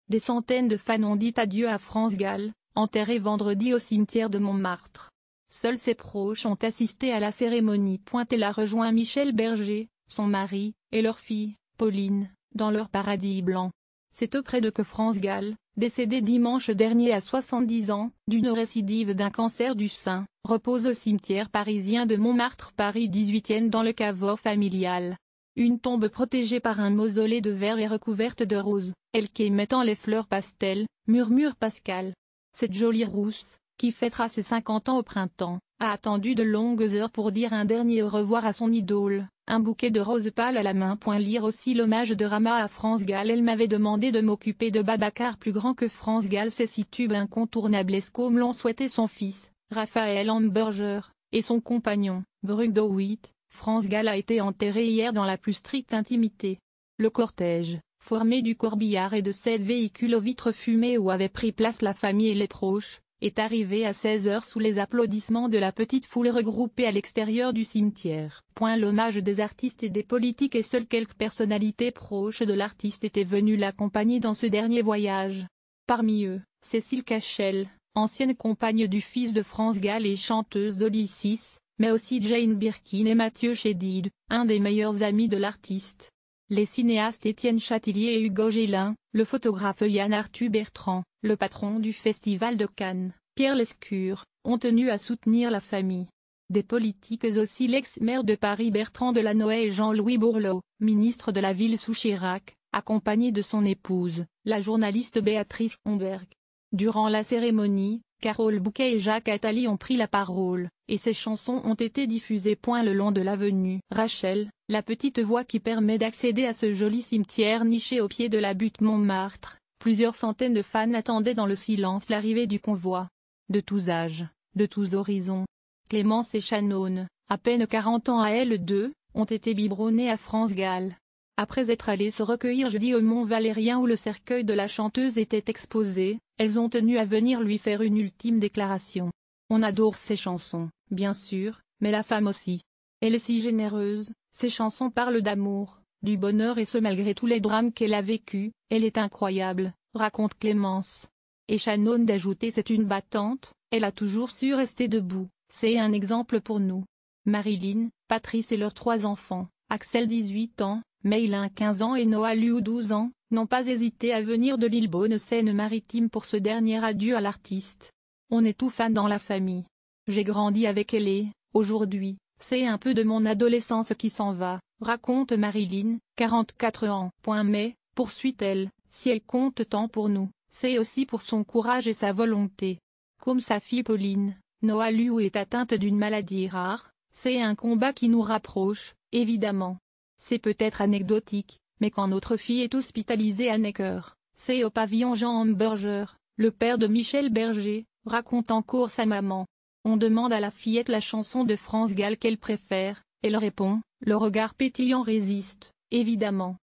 des centaines de fans ont dit adieu à France Gall, enterrée vendredi au cimetière de Montmartre. Seuls ses proches ont assisté à la cérémonie. Elle a rejoint Michel Berger, son mari, et leur fille, Pauline, dans leur paradis blanc. C'est auprès de que France Gall, décédée dimanche dernier à 70 ans, d'une récidive d'un cancer du sein, repose au cimetière parisien de Montmartre Paris 18e dans le caveau familial. Une tombe protégée par un mausolée de verre et recouverte de roses, elle qui émettant les fleurs pastel, murmure Pascal. Cette jolie rousse, qui fêtera ses 50 ans au printemps, a attendu de longues heures pour dire un dernier au revoir à son idole, un bouquet de roses pâles à la main. Lire aussi l'hommage de Rama à France Gall. Elle m'avait demandé de m'occuper de Babacar plus grand que France Gall. Ces 6 tubes incontournables comme l'ont souhaité son fils, Raphaël Hamburger, et son compagnon, Bruno Witt. France Gall a été enterrée hier dans la plus stricte intimité. Le cortège, formé du corbillard et de 7 véhicules aux vitres fumées où avaient pris place la famille et les proches, est arrivé à 16 h sous les applaudissements de la petite foule regroupée à l'extérieur du cimetière. L'hommage des artistes et des politiques et seules quelques personnalités proches de l'artiste étaient venues l'accompagner dans ce dernier voyage. Parmi eux, Cécile Cachel, ancienne compagne du fils de France Gall et chanteuse d'Olyssis, mais aussi Jane Birkin et Mathieu Chédid, un des meilleurs amis de l'artiste. Les cinéastes Étienne Châtillier et Hugo Gélin, le photographe Yann Arthus Bertrand, le patron du Festival de Cannes, Pierre Lescure, ont tenu à soutenir la famille. Des politiques aussi, l'ex-maire de Paris Bertrand Delanoë et Jean-Louis Borloo, ministre de la ville sous Chirac, accompagné de son épouse, la journaliste Béatrice Homberg. Durant la cérémonie, Carole Bouquet et Jacques Attali ont pris la parole, et ces chansons ont été diffusées. Le long de l'avenue Rachel, la petite voie qui permet d'accéder à ce joli cimetière niché au pied de la butte Montmartre, plusieurs centaines de fans attendaient dans le silence l'arrivée du convoi. De tous âges, de tous horizons. Clémence et Shannon, à peine 40 ans à elles deux, ont été biberonnées à France Gall. Après être allées se recueillir jeudi au Mont Valérien où le cercueil de la chanteuse était exposé, elles ont tenu à venir lui faire une ultime déclaration. On adore ses chansons, bien sûr, mais la femme aussi. Elle est si généreuse, ses chansons parlent d'amour, du bonheur et ce malgré tous les drames qu'elle a vécus, elle est incroyable, raconte Clémence. Et Shannon d'ajouter c'est une battante, elle a toujours su rester debout, c'est un exemple pour nous. Marilyn, Patrice et leurs 3 enfants, Axel 18 ans, Maylin 15 ans et Noah Liu 12 ans, n'ont pas hésité à venir de l'île Beaune-Seine-Maritime pour ce dernier adieu à l'artiste. On est tout fan dans la famille. J'ai grandi avec elle et, aujourd'hui, c'est un peu de mon adolescence qui s'en va, raconte Marilyn, 44 ans. Mais, poursuit-elle, si elle compte tant pour nous, c'est aussi pour son courage et sa volonté. Comme sa fille Pauline, Noah Liu est atteinte d'une maladie rare, c'est un combat qui nous rapproche, évidemment. C'est peut-être anecdotique, mais quand notre fille est hospitalisée à Necker, c'est au pavillon Jean Hamburger, le père de Michel Berger, raconte encore sa maman. On demande à la fillette la chanson de France Gall qu'elle préfère, elle répond, le regard pétillant résiste, évidemment.